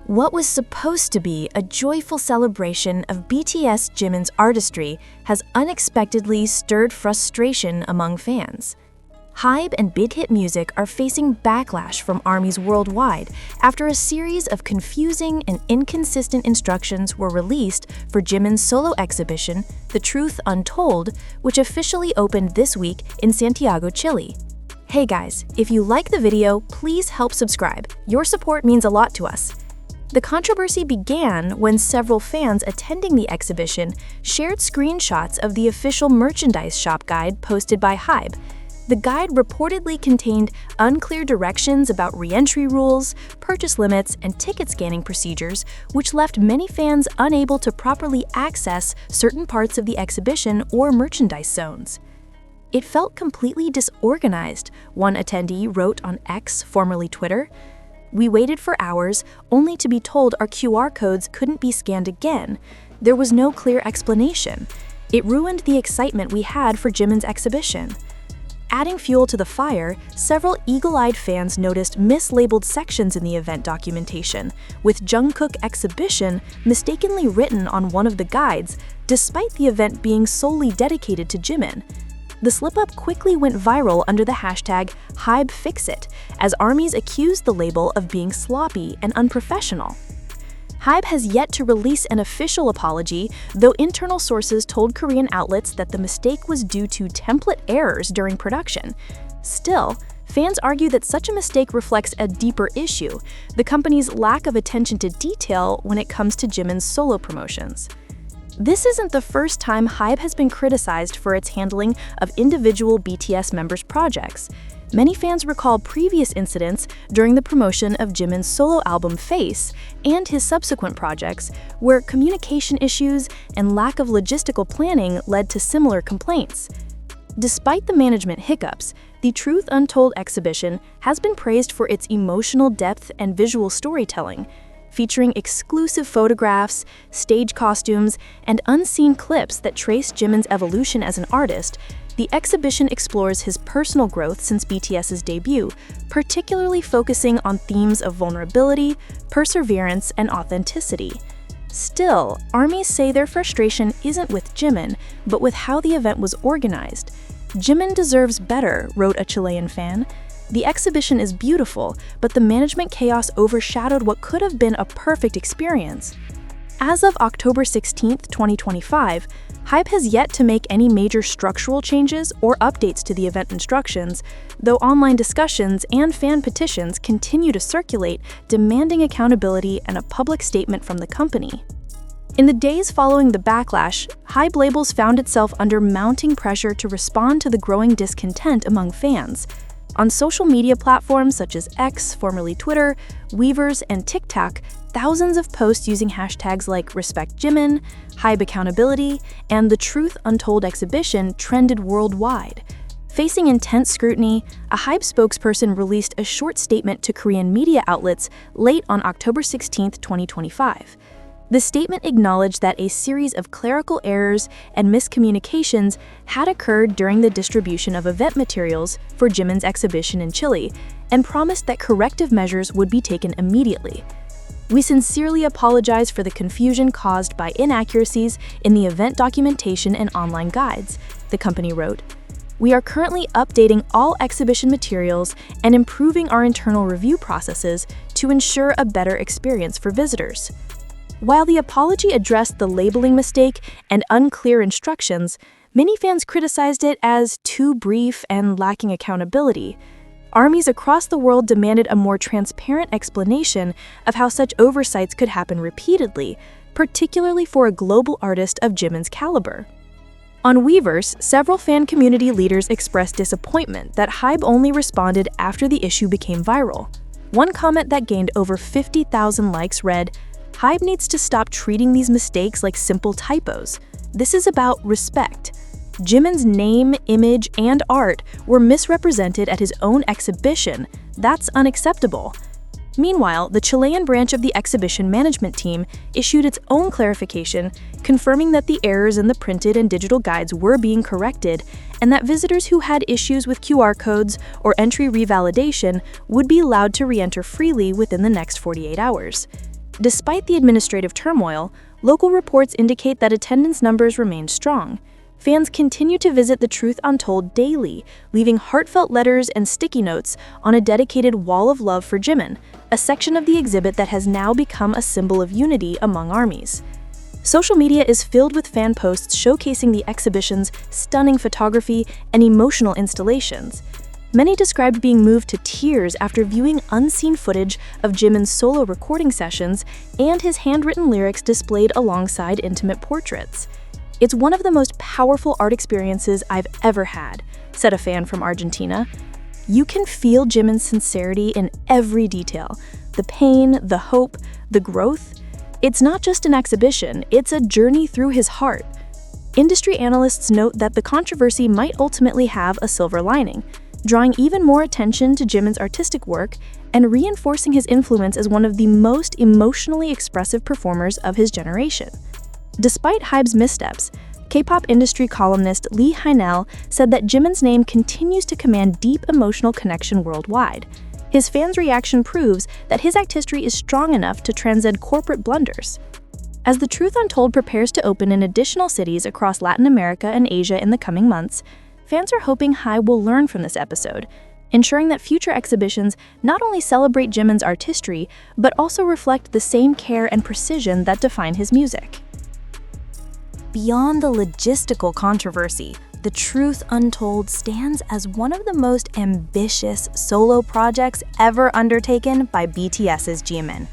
What was supposed to be a joyful celebration of BTS Jimin's artistry has unexpectedly stirred frustration among fans. Hybe and Big Hit Music are facing backlash from ARMYs worldwide after a series of confusing and inconsistent instructions were released for Jimin's solo exhibition, The Truth Untold, which officially opened this week in Santiago, Chile. Hey guys, if you like the video, please help subscribe. Your support means a lot to us. The controversy began when several fans attending the exhibition shared screenshots of the official merchandise shop guide posted by Hybe. The guide reportedly contained unclear directions about re-entry rules, purchase limits, and ticket scanning procedures, which left many fans unable to properly access certain parts of the exhibition or merchandise zones. It felt completely disorganized, one attendee wrote on X, formerly Twitter. We waited for hours, only to be told our QR codes couldn't be scanned again. There was no clear explanation. It ruined the excitement we had for Jimin's exhibition. Adding fuel to the fire, several eagle-eyed fans noticed mislabeled sections in the event documentation, with Jungkook Exhibition mistakenly written on one of the guides, despite the event being solely dedicated to Jimin. The slip-up quickly went viral under the hashtag HybeFixit, as ARMYs accused the label of being sloppy and unprofessional. Hybe has yet to release an official apology, though internal sources told Korean outlets that the mistake was due to template errors during production. Still, fans argue that such a mistake reflects a deeper issue, the company's lack of attention to detail when it comes to Jimin's solo promotions. This isn't the first time Hybe has been criticized for its handling of individual BTS members' projects. Many fans recall previous incidents during the promotion of Jimin's solo album Face and his subsequent projects, where communication issues and lack of logistical planning led to similar complaints. Despite the management hiccups, the Truth Untold exhibition has been praised for its emotional depth and visual storytelling, featuring exclusive photographs, stage costumes, and unseen clips that trace Jimin's evolution as an artist. The exhibition explores his personal growth since BTS's debut, particularly focusing on themes of vulnerability, perseverance, and authenticity. Still, ARMYs say their frustration isn't with Jimin, but with how the event was organized. "Jimin deserves better," wrote a Chilean fan. "The exhibition is beautiful, but the management chaos overshadowed what could have been a perfect experience." As of October 16, 2025, Hybe has yet to make any major structural changes or updates to the event instructions, though online discussions and fan petitions continue to circulate, demanding accountability and a public statement from the company. In the days following the backlash, Hybe Labels found itself under mounting pressure to respond to the growing discontent among fans. On social media platforms such as X, formerly Twitter, Weverse, and TikTok, thousands of posts using hashtags like Respect Jimin, Hybe Accountability, and The Truth Untold exhibition trended worldwide. Facing intense scrutiny, a Hybe spokesperson released a short statement to Korean media outlets late on October 16, 2025. The statement acknowledged that a series of clerical errors and miscommunications had occurred during the distribution of event materials for Jimin's exhibition in Chile, and promised that corrective measures would be taken immediately. "We sincerely apologize for the confusion caused by inaccuracies in the event documentation and online guides," the company wrote. "We are currently updating all exhibition materials and improving our internal review processes to ensure a better experience for visitors." While the apology addressed the labeling mistake and unclear instructions, many fans criticized it as too brief and lacking accountability. ARMYs across the world demanded a more transparent explanation of how such oversights could happen repeatedly, particularly for a global artist of Jimin's caliber. On Weverse, several fan community leaders expressed disappointment that Hybe only responded after the issue became viral. One comment that gained over 50,000 likes read, "Hybe needs to stop treating these mistakes like simple typos. This is about respect." Jimin's name, image, and art were misrepresented at his own exhibition. That's unacceptable. Meanwhile, the Chilean branch of the exhibition management team issued its own clarification, confirming that the errors in the printed and digital guides were being corrected, and that visitors who had issues with QR codes or entry revalidation would be allowed to re-enter freely within the next 48 hours. Despite the administrative turmoil, local reports indicate that attendance numbers remain strong. Fans continue to visit The Truth Untold daily, leaving heartfelt letters and sticky notes on a dedicated wall of love for Jimin, a section of the exhibit that has now become a symbol of unity among armies. Social media is filled with fan posts showcasing the exhibition's stunning photography and emotional installations. Many described being moved to tears after viewing unseen footage of Jimin's solo recording sessions and his handwritten lyrics displayed alongside intimate portraits. "It's one of the most powerful art experiences I've ever had," said a fan from Argentina. "You can feel Jimin's sincerity in every detail. The pain, the hope, the growth. It's not just an exhibition, it's a journey through his heart." Industry analysts note that the controversy might ultimately have a silver lining, drawing even more attention to Jimin's artistic work and reinforcing his influence as one of the most emotionally expressive performers of his generation. Despite Hybe's missteps, K-pop industry columnist Lee Hynel said that Jimin's name continues to command deep emotional connection worldwide. His fans' reaction proves that his artistry is strong enough to transcend corporate blunders. As The Truth Untold prepares to open in additional cities across Latin America and Asia in the coming months, fans are hoping Hybe will learn from this episode, ensuring that future exhibitions not only celebrate Jimin's artistry, but also reflect the same care and precision that define his music. Beyond the logistical controversy, The Truth Untold stands as one of the most ambitious solo projects ever undertaken by BTS's Jimin.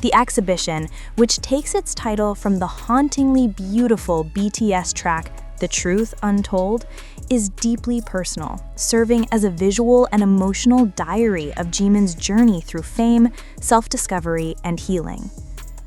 The exhibition, which takes its title from the hauntingly beautiful BTS track The Truth Untold, is deeply personal, serving as a visual and emotional diary of Jimin's journey through fame, self-discovery, and healing.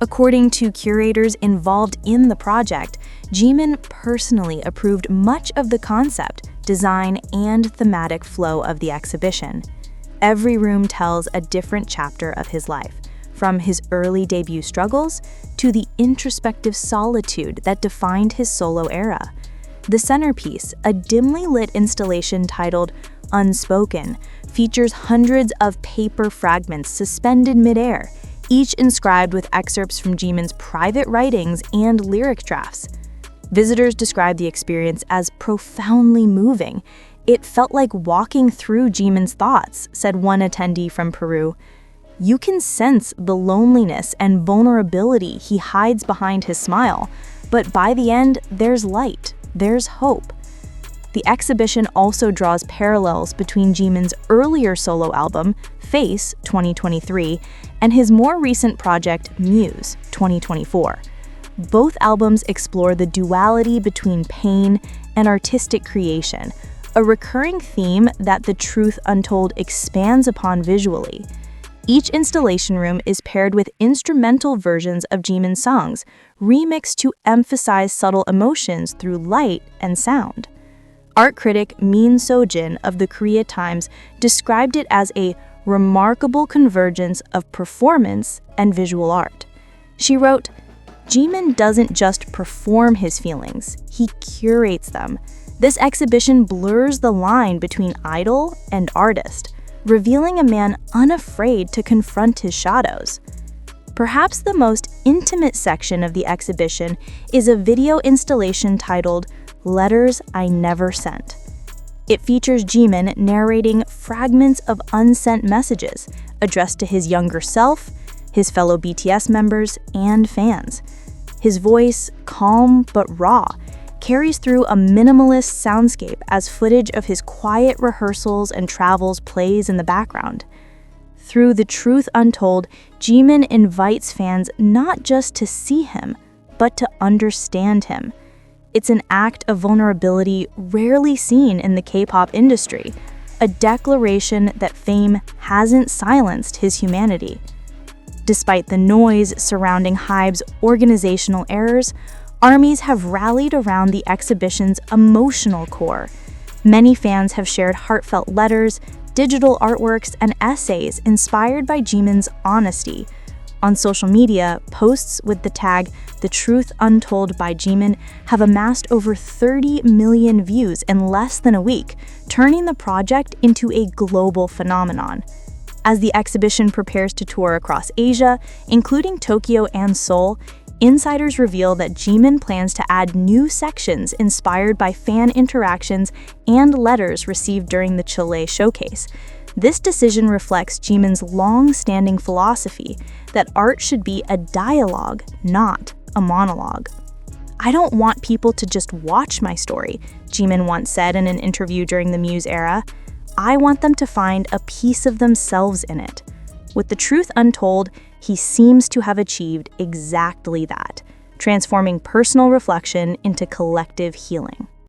According to curators involved in the project, Jimin personally approved much of the concept, design, and thematic flow of the exhibition. Every room tells a different chapter of his life, from his early debut struggles to the introspective solitude that defined his solo era. The centerpiece, a dimly lit installation titled Unspoken, features hundreds of paper fragments suspended midair, each inscribed with excerpts from Jimin's private writings and lyric drafts. Visitors described the experience as profoundly moving. "It felt like walking through Jimin's thoughts," said one attendee from Peru. "You can sense the loneliness and vulnerability he hides behind his smile, but by the end, there's light, there's hope." The exhibition also draws parallels between Jimin's earlier solo album, Face 2023, and his more recent project, Muse 2024. Both albums explore the duality between pain and artistic creation, a recurring theme that The Truth Untold expands upon visually. Each installation room is paired with instrumental versions of Jimin's songs, remixed to emphasize subtle emotions through light and sound. Art critic Min Sojin of the Korea Times described it as a remarkable convergence of performance and visual art. She wrote, "Jimin doesn't just perform his feelings, he curates them. This exhibition blurs the line between idol and artist, revealing a man unafraid to confront his shadows." Perhaps the most intimate section of the exhibition is a video installation titled Letters I Never Sent. It features Jimin narrating fragments of unsent messages addressed to his younger self, his fellow BTS members, and fans. His voice, calm but raw, carries through a minimalist soundscape as footage of his quiet rehearsals and travels plays in the background. Through The Truth Untold, Jimin invites fans not just to see him, but to understand him. It's an act of vulnerability rarely seen in the K-pop industry, a declaration that fame hasn't silenced his humanity. Despite the noise surrounding Hybe's organizational errors, armies have rallied around the exhibition's emotional core. Many fans have shared heartfelt letters, digital artworks, and essays inspired by Jimin's honesty. On social media, posts with the tag The Truth Untold by Jimin have amassed over 30 million views in less than a week, turning the project into a global phenomenon. As the exhibition prepares to tour across Asia, including Tokyo and Seoul, insiders reveal that Jimin plans to add new sections inspired by fan interactions and letters received during the Chile showcase. This decision reflects Jimin's long-standing philosophy that art should be a dialogue, not a monologue. "I don't want people to just watch my story," Jimin once said in an interview during the Muse era. "I want them to find a piece of themselves in it." With the truth untold, he seems to have achieved exactly that, transforming personal reflection into collective healing.